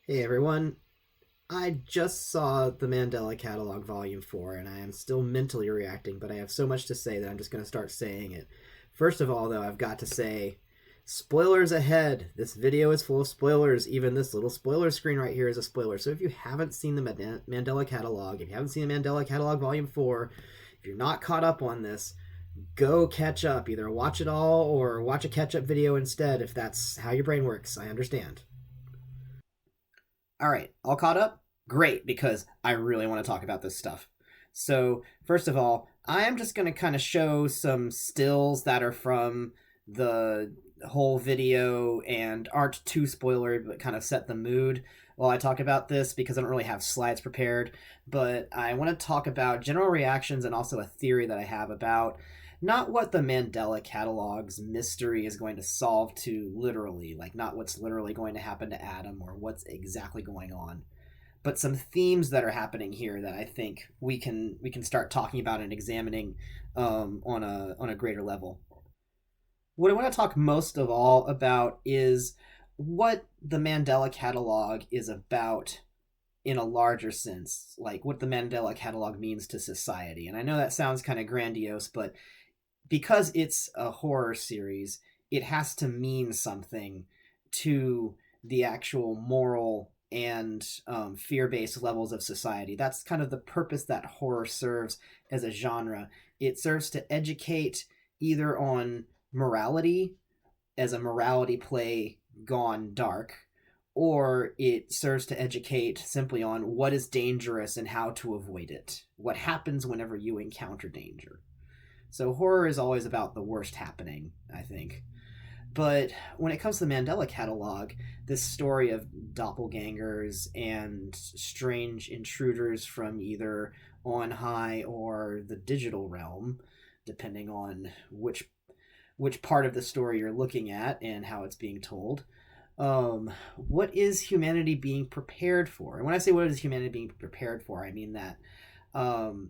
Hey everyone, I just saw the Mandela Catalog Vol.4 and I am still mentally reacting, but I have so much to say that I'm just going to start saying it. First of all, though, I've got to say spoilers ahead. This video is full of spoilers. Even this little spoiler screen right here is a spoiler. So if you haven't seen the Mandela Catalog, if you haven't seen the Mandela Catalog Vol.4, if you're not caught up on this, go catch up. Either watch it all or watch a catch up video instead if that's how your brain works. I understand. All right, all caught up? Great, because I really want to talk about this stuff. So, first of all, I am just going to kind of show some stills that are from the whole video and aren't too spoilery, but kind of set the mood while I talk about this because I don't really have slides prepared. But I want to talk about general reactions and also a theory that I have about not what the Mandela Catalog's mystery is going to solve to literally, like not what's literally going to happen to Adam or what's exactly going on, but some themes that are happening here that I think we can start talking about and examining on a greater level. What I want to talk most of all about is what the Mandela Catalog is about in a larger sense, like what the Mandela Catalog means to society. And I know that sounds kind of grandiose, but because it's a horror series, it has to mean something to the actual moral and fear based levels of society. That's kind of the purpose that horror serves as a genre. It serves to educate either on morality as a morality play gone dark, or it serves to educate simply on what is dangerous and how to avoid it. What happens whenever you encounter danger. So horror is always about the worst happening, I think. But when it comes to the Mandela Catalog, this story of doppelgangers and strange intruders from either on high or the digital realm, depending on which part of the story you're looking at and how it's being told. What is humanity being prepared for? And when I say what is humanity being prepared for, I mean that um,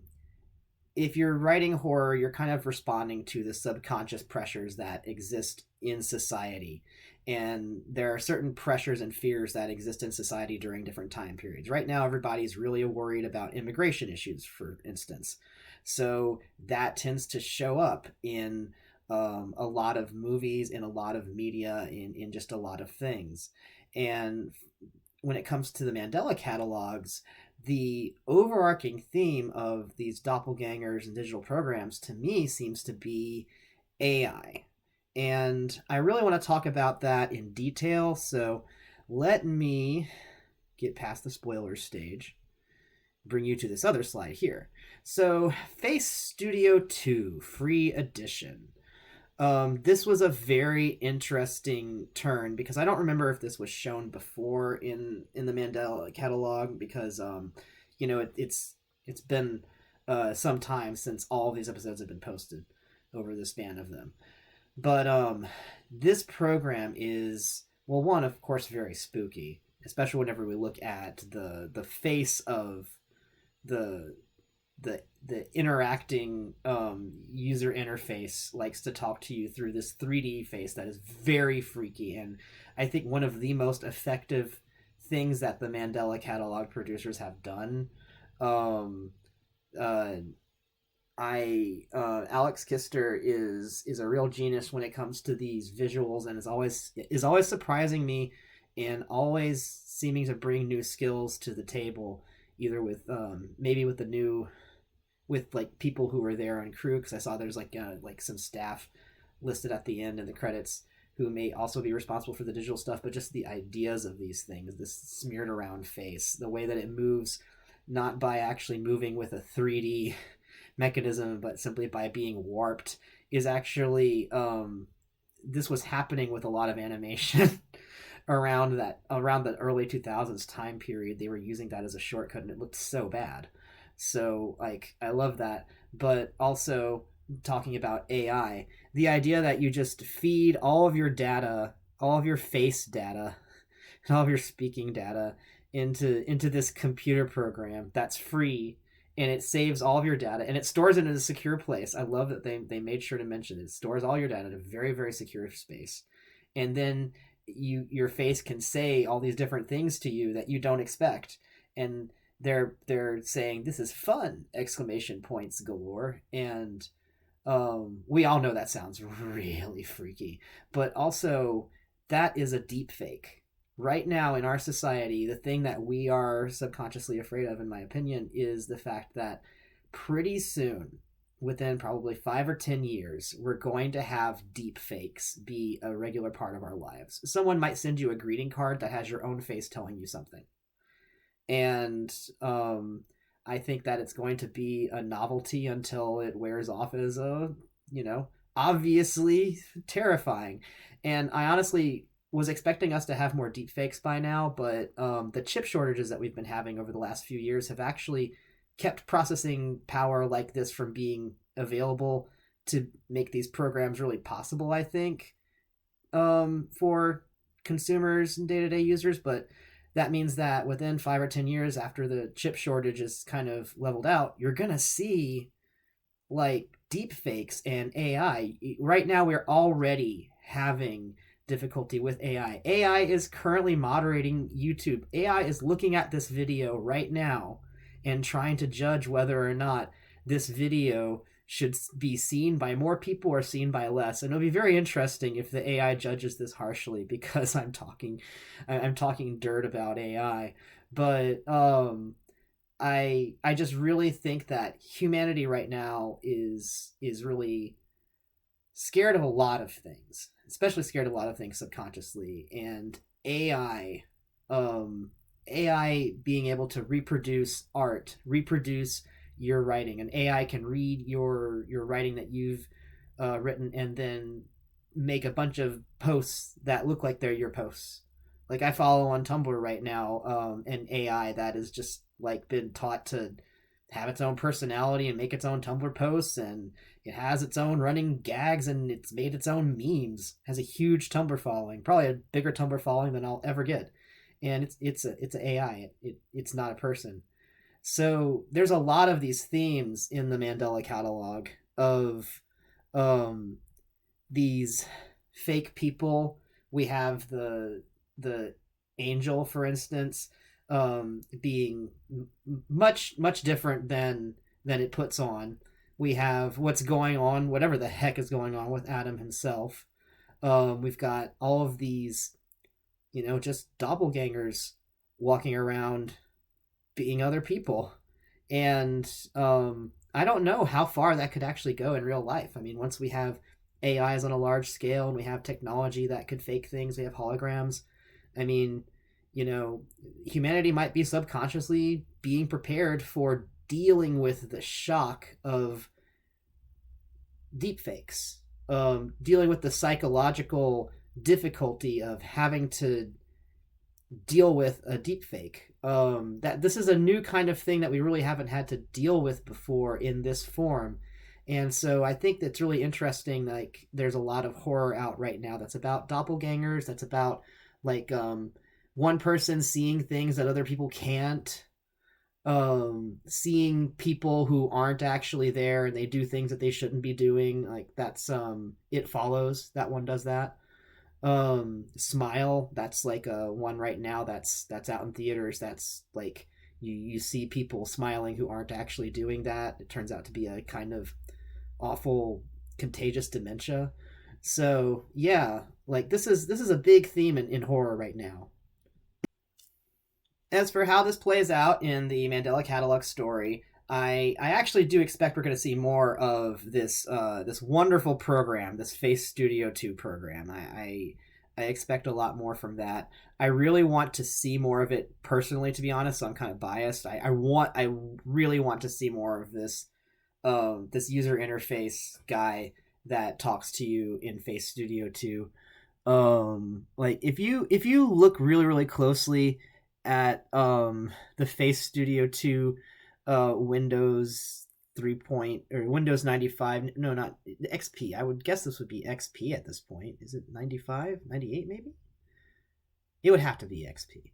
if you're writing horror, you're kind of responding to the subconscious pressures that exist in society. And there are certain pressures and fears that exist in society during different time periods. Right now, everybody's really worried about immigration issues, for instance. So that tends to show up in a lot of movies, in a lot of media, in just a lot of things. And when it comes to the Mandela catalogs, the overarching theme of these doppelgangers and digital programs to me seems to be AI. And I really want to talk about that in detail. So let me get past the spoilers stage, bring you to this other slide here. So, Face Studio 2 Free Edition. This was a very interesting turn because I don't remember if this was shown before in the Mandela catalog because it's been some time since all of these episodes have been posted over the span of them. But this program is, well, one, of course, very spooky, especially whenever we look at the face of the the interacting user interface likes to talk to you through this 3D face that is very freaky. And I think one of the most effective things that the Mandela Catalog producers have done. Um, uh, Alex Kister is a real genius when it comes to these visuals, and is always surprising me, and always seeming to bring new skills to the table, either with maybe with the new with like people who were there on crew, because I saw there's like some staff listed at the end in the credits who may also be responsible for the digital stuff, but just the ideas of these things, this smeared around face, the way that it moves, not by actually moving with a 3D mechanism, but simply by being warped, is actually this was happening with a lot of animation around the early 2000s time period. They were using that as a shortcut, and it looked so bad. So like I love that, but also talking about AI, the idea that you just feed all of your data, all of your face data, and all of your speaking data into this computer program that's free, and it saves all of your data and it stores it in a secure place. I love that they made sure to mention it. It stores all your data in a very, very secure space. And then your face can say all these different things to you that you don't expect, and they're saying this is fun, exclamation points galore. And we all know that sounds really freaky, but also that is a deep fake. Right now in our society, the thing that we are subconsciously afraid of, in my opinion, is the fact that pretty soon, within probably 5 or 10 years, we're going to have deep fakes be a regular part of our lives. Someone might send you a greeting card that has your own face telling you something. And I think that it's going to be a novelty until it wears off as a, you know, obviously terrifying. And I honestly was expecting us to have more deepfakes by now, but the chip shortages that we've been having over the last few years have actually kept processing power like this from being available to make these programs really possible, I think, for consumers and day-to-day users. But that means that within 5 or 10 years, after the chip shortage is kind of leveled out, you're gonna see like deep fakes and AI. Right now, we're already having difficulty with AI. AI is currently moderating YouTube. AI is looking at this video right now and trying to judge whether or not this video should be seen by more people or seen by less. And it'll be very interesting if the AI judges this harshly, because I'm talking dirt about AI. But I just really think that humanity right now is really scared of a lot of things, especially scared of a lot of things subconsciously. And AI being able to reproduce art, reproduce your writing. An AI can read your writing that you've written, and then make a bunch of posts that look like they're your posts. Like, I follow on Tumblr right now an AI that has just like been taught to have its own personality and make its own Tumblr posts, and it has its own running gags, and it's made its own memes. Has a huge Tumblr following, probably a bigger Tumblr following than I'll ever get. And it's an AI. It's not a person. So there's a lot of these themes in the Mandela Catalog of um, these fake people. We have the angel, for instance, being much different than it puts on. We have what's going on, whatever the heck is going on with Adam himself. We've got all of these, just doppelgangers walking around being other people. And I don't know how far that could actually go in real life. I mean, once we have AIs on a large scale and we have technology that could fake things, we have holograms. I mean, humanity might be subconsciously being prepared for dealing with the shock of deepfakes, dealing with the psychological difficulty of having to deal with a deepfake. That this is a new kind of thing that we really haven't had to deal with before in this form. And so I think that's really interesting. Like, there's a lot of horror out right now that's about doppelgangers, that's about like one person seeing things that other people can't, seeing people who aren't actually there and they do things that they shouldn't be doing. Like, that's It Follows. That one does that. Smile, that's like a one right now that's out in theaters. That's like you see people smiling who aren't actually doing that. It turns out to be a kind of awful contagious dementia. So yeah, like this is a big theme in horror right now. As for how this plays out in the Mandela Catalog story, I actually do expect we're going to see more of this wonderful program, this Face Studio 2 program. I expect a lot more from that. I really want to see more of it personally, to be honest. So I'm kind of biased. I really want to see more of this user interface guy that talks to you in Face Studio 2. Like, if you look really closely at the Face Studio 2 Windows 3 point or Windows 95, no, not XP. I would guess this would be XP at this point. Is it 95, 98 maybe? It would have to be XP.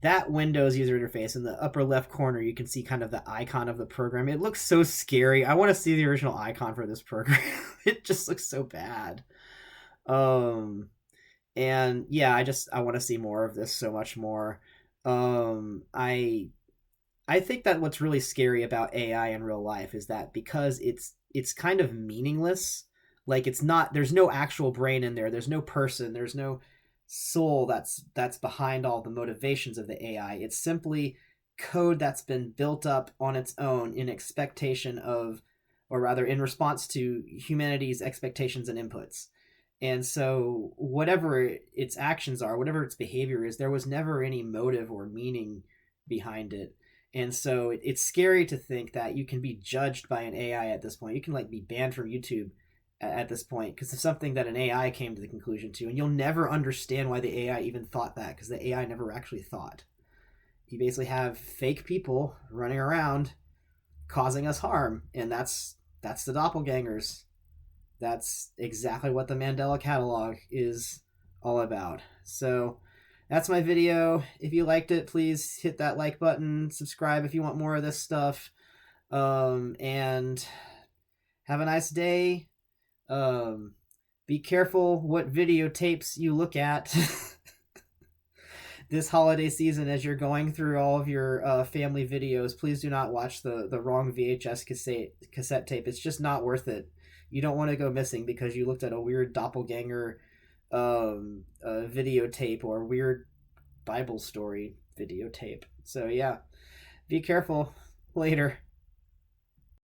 That Windows user interface, in the upper left corner you can see kind of the icon of the program. It looks so scary. I want to see the original icon for this program. It just looks so bad. Um And yeah, I want to see more of this so much more. I think that what's really scary about AI in real life is that because it's kind of meaningless, like it's not, there's no actual brain in there, there's no person, there's no soul that's behind all the motivations of the AI. It's simply code that's been built up on its own in expectation of, or rather in response to humanity's expectations and inputs. And so whatever its actions are, whatever its behavior is, there was never any motive or meaning behind it. And so it's scary to think that you can be judged by an AI at this point. You can like be banned from YouTube at this point because of something that an AI came to the conclusion to, and you'll never understand why the AI even thought that, because the AI never actually thought. You basically have fake people running around causing us harm, and that's the doppelgangers. That's exactly what the Mandela Catalouge is all about. So that's my video. If you liked it, please hit that like button, subscribe if you want more of this stuff, and have a nice day. Um, be careful what videotapes you look at this holiday season as you're going through all of your family videos. Please do not watch the wrong VHS cassette tape. It's just not worth it. You don't want to go missing because you looked at a weird doppelganger videotape or weird Bible story videotape. So yeah, be careful. Later.